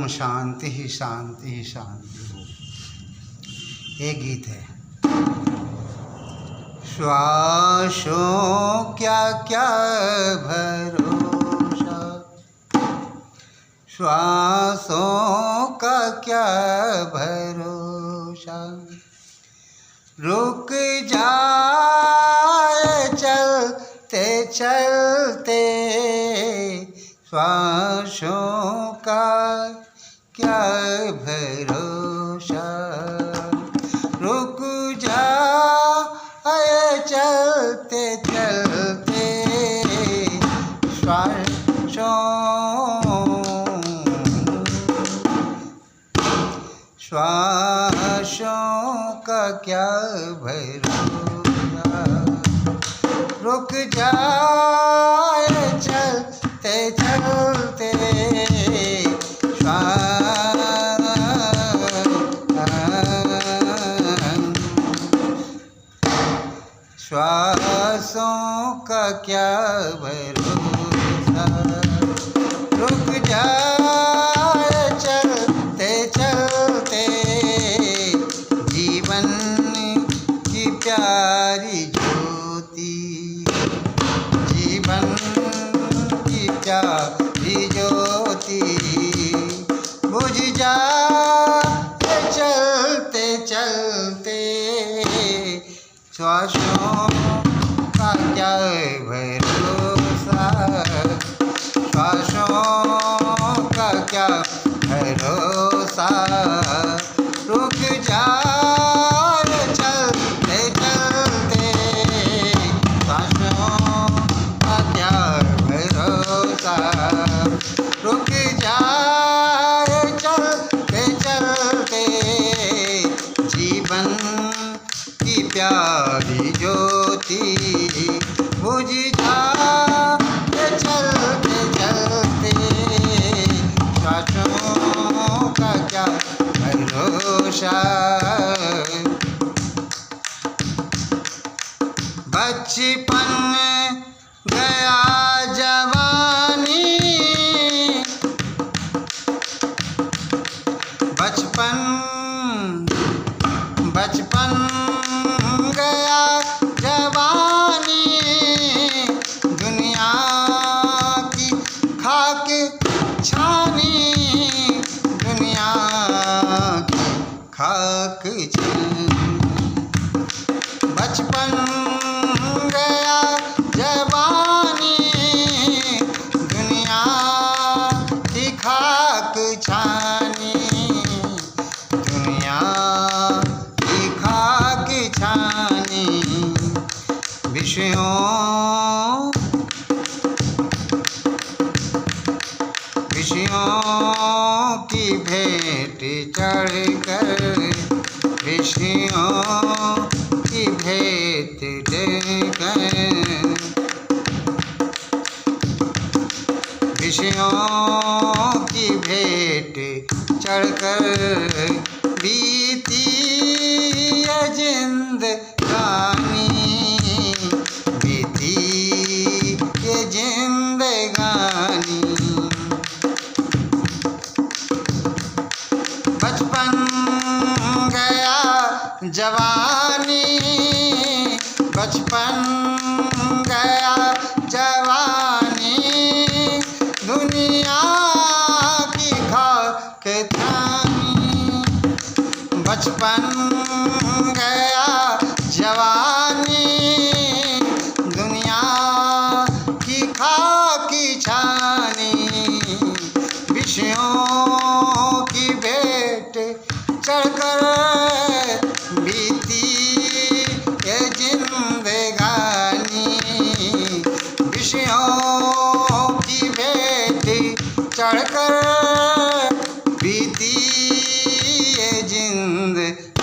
ओम शांति ही शांति ही शांति हो। एक गीत है। श्वासों क्या क्या भरोसा, श्वासों का क्या भरोसा, रुक जाए चलते चलते, श्वासों का क्या भरोसा, रुक जाए चलते चलते, श्वासों का क्या भरोसा, रुक जाए चलते चलते, श्वासों का क्या भरोसा, रुक जाए चलते चलते, जीवन की प्यारी ज्योति, जीवन की प्यारी ज्योति, बुझ जाए चलते चलते, श्वासों का क्या भरोसा, श्वासों का क्या भरोसा, रुक जाए चलते चलते, श्वासों का क्या भरोसा, रुक जाए चलते चलते, जीवन की प्यारी ज्योति, बुझ जाए चलते चलते, श्वासों का क्या भरोसा। बचपन गया जवानी, बचपन गया जवानी, दुनिया की खाक छानी, दुनिया की खाक छानी, बचपन गया जवानी, दुनिया की खाक छानी, दुनिया की खाक छानी, विषयों की भेंट चढ़ कर, विषयों की भेंट देकर, विषयों की भेंट चढ़कर, बीती ये जिंदगानी, बीती ये जिंदगानी, बचपन गया जवानी, बचपन गया जवानी, दुनिया की खाक थानी, बचपन गया जवानी, दुनिया की खाक छानी, विषयों की भेंट चढ़कर, बीती ये जिंदगानी, विषयों की भेंट चढ़कर, बीती ये जिंदगानी,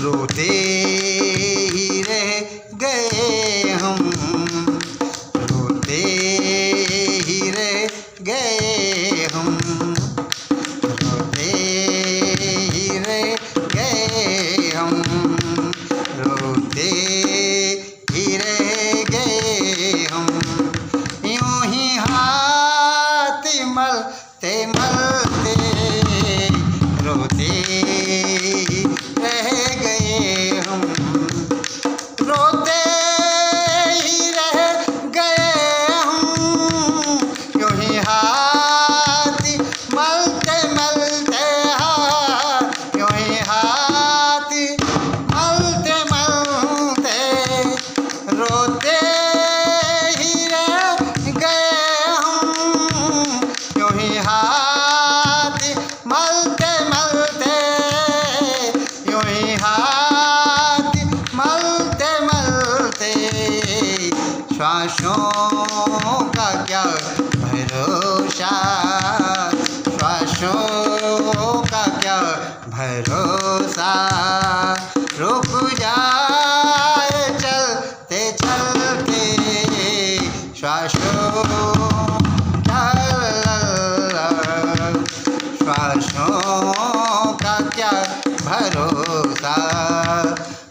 रोते ही रह गए हम, रोते ही रह गए हम, रोते ही रह गए हम, रोते ही रह गए हम, यूं ही हाथ चलते मलते रोते रह गए हम, रोते ही रह गए हम, यूं ही हाथ मलते मलते, यूं ही हाथ मलते मलते रोते ही रह गए हम, यूं ही हाथ मलते मलते, यूं ही हाथ मलते मलते, श्वासों का क्या भरोसा, श्वासों का क्या भरोसा, रुक जाए चलते चलते श्वासों श्वासों का क्या भरोसा,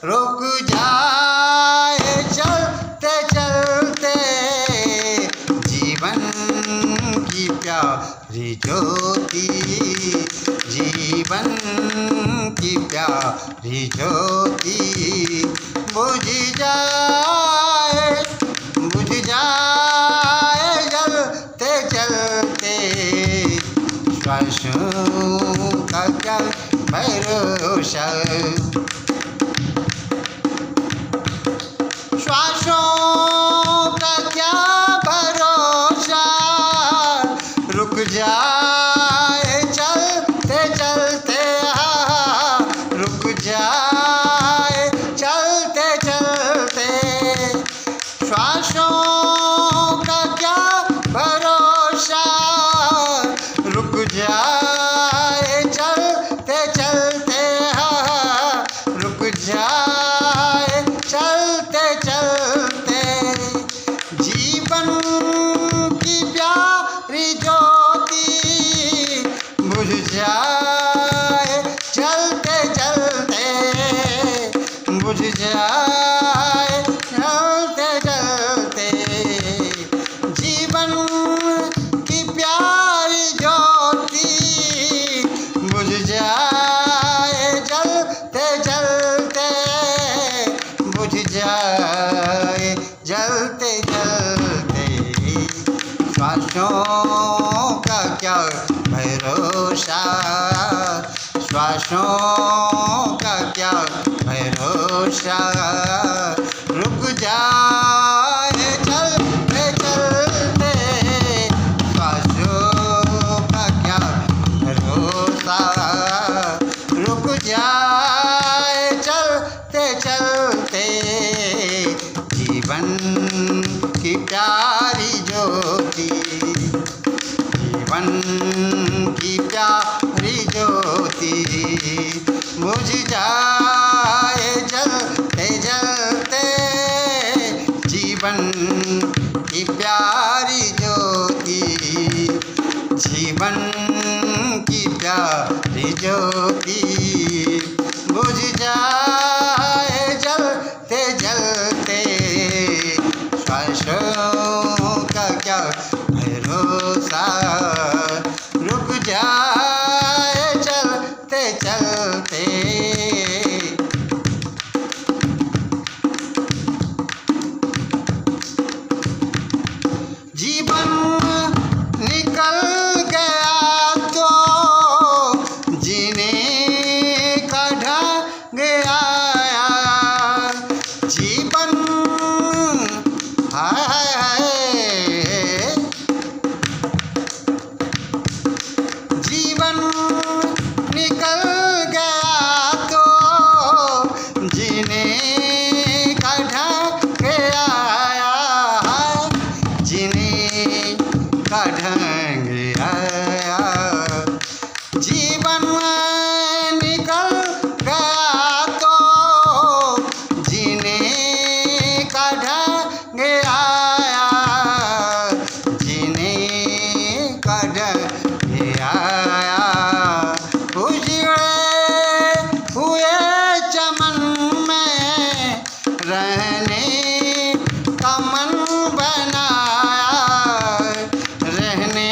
रुक जाए चलते चलते, जीवन की प्यारी ज्योति, जीवन की प्यारी ज्योति बुझ जाए, बुझ जाए जलते जलते, श्वासों का क्या भरोसा, श्वासों का क्या भरोसा, रुक जाए चलते चलते, रुक जाए चलते चलते, श्वासों का क्या भरोसा, रुक जाए चलते चलते, रुक जाए चलते चलते, जीवन की प्यारी ज्योति बुझ जाए चलते चलते, बुझ जाए चलते चलते, जीवन की प्यारी ज्योति बुझ जाए जलते जलते, बुझ जाए जलते जलते, श्वासों का क्या भरोसा, श्वासों का क्या भरोसा, रुक जाए चलते चलते, श्वासों का क्या भरोसा, रुक जाए चलते चलते, जीवन की प्यारी ज्योति, जीवन की प्यारी ज्योति बुझ जाए जलते जलते, जीवन की प्यारी ज्योति, जीवन की प्यारी ज्योति बुझ जाए जलते जलते, श्वासों का क्या भरोसा, रुक जाए चलते चलते, जीवन निकल गया तो जीने का ढंग आया, जीवन हाय हाय, जीवन निकल गया तो जीने का ढंग आया, जीने का ढंग आया, जीवन निकल गया तो जीने का ढंग आया, जीने का ढंग आया, उजड़े हुए चमन में रहने का मन बनाया, रहने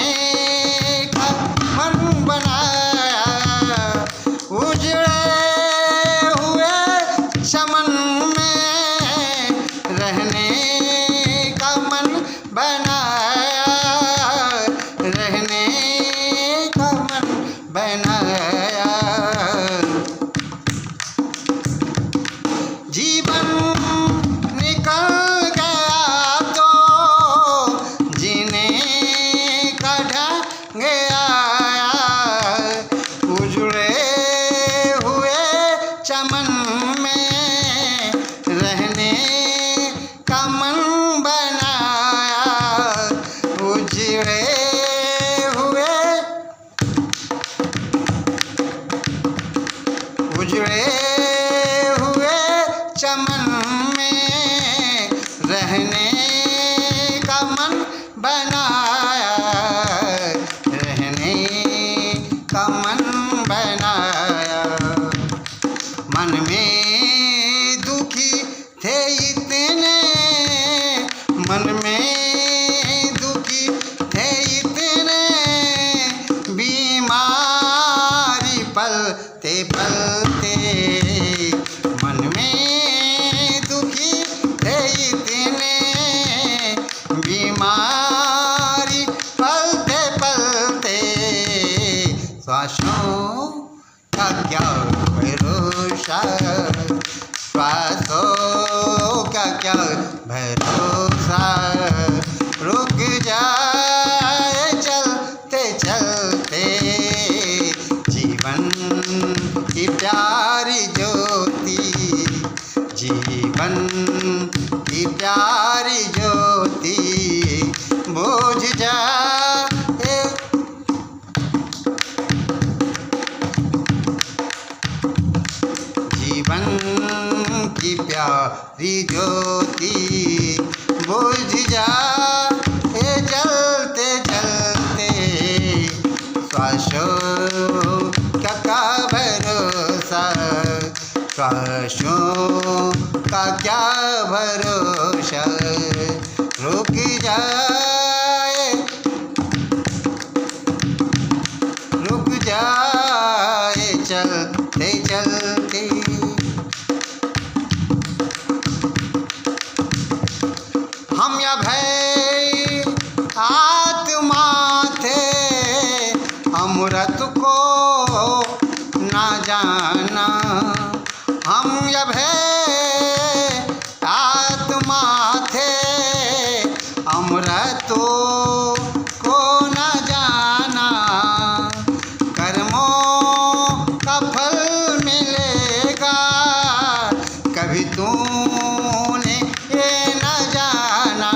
आया, उजड़े हुए चमन में रहने का मन बनाया, उजड़े हुए चमन में रहने का मन बनाया, रहने का मन बनाया। मन में दुखी थे इतने, मन में दुखी थे इतने, बीमारी पलते पलते, मन में दुखी थे इतने, बीमारी पलते पलते, श्वासों का क्या भरोसा, श्वासों का क्या भरोसा, रुक जाए चलते चलते, जीवन की प्यारी ज्योति, जीवन की प्यारी ज्योति बुझ जाए, जीवन की प्यारी ज्योति बुझ जाए जलते जलते, श्वासों का भरोसा, श्वासों का क्या भरोसा, रुक जाए, रुक जाए चलते चलते। हम या भय आत्मा थे, अमृत को ना जाना, हम या भय आत्मा थे, अमृत को ना जाना, कर्मों का फल मिलेगा कभी तूने ये न जाना,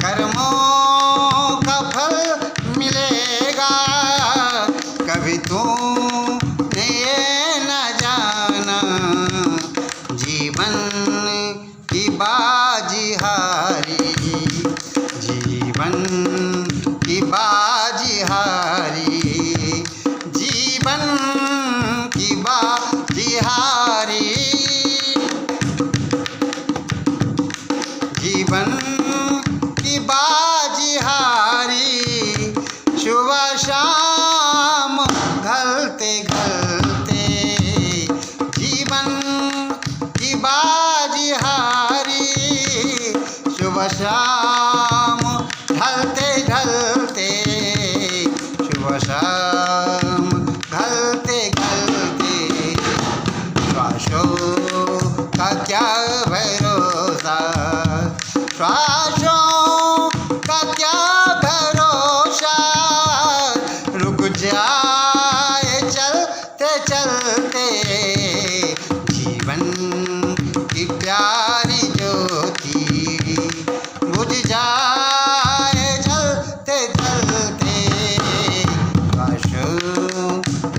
कर्मों का फल मिलेगा कभी तूने ये न जाना, जीवन की बाजी हारी, जीवन की बाजी हारी, जीवन की बाजी हारी, जीवन की बाजी हारी, सुबह शाम ढलते ढलते, जीवन की बाजी हारी, सुबह शाम ढलते ढलते, सुबह शाम ढलते ढलते, श्वासों का क्या भरोसा, श्वासों का क्या भरोसा, रुक जाए चलते चलते, जीवन की प्यारी ज्योति बुझ जाए चलते चलते, श्वासों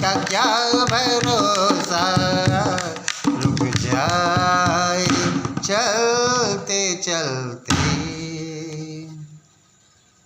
का क्या भरोसा।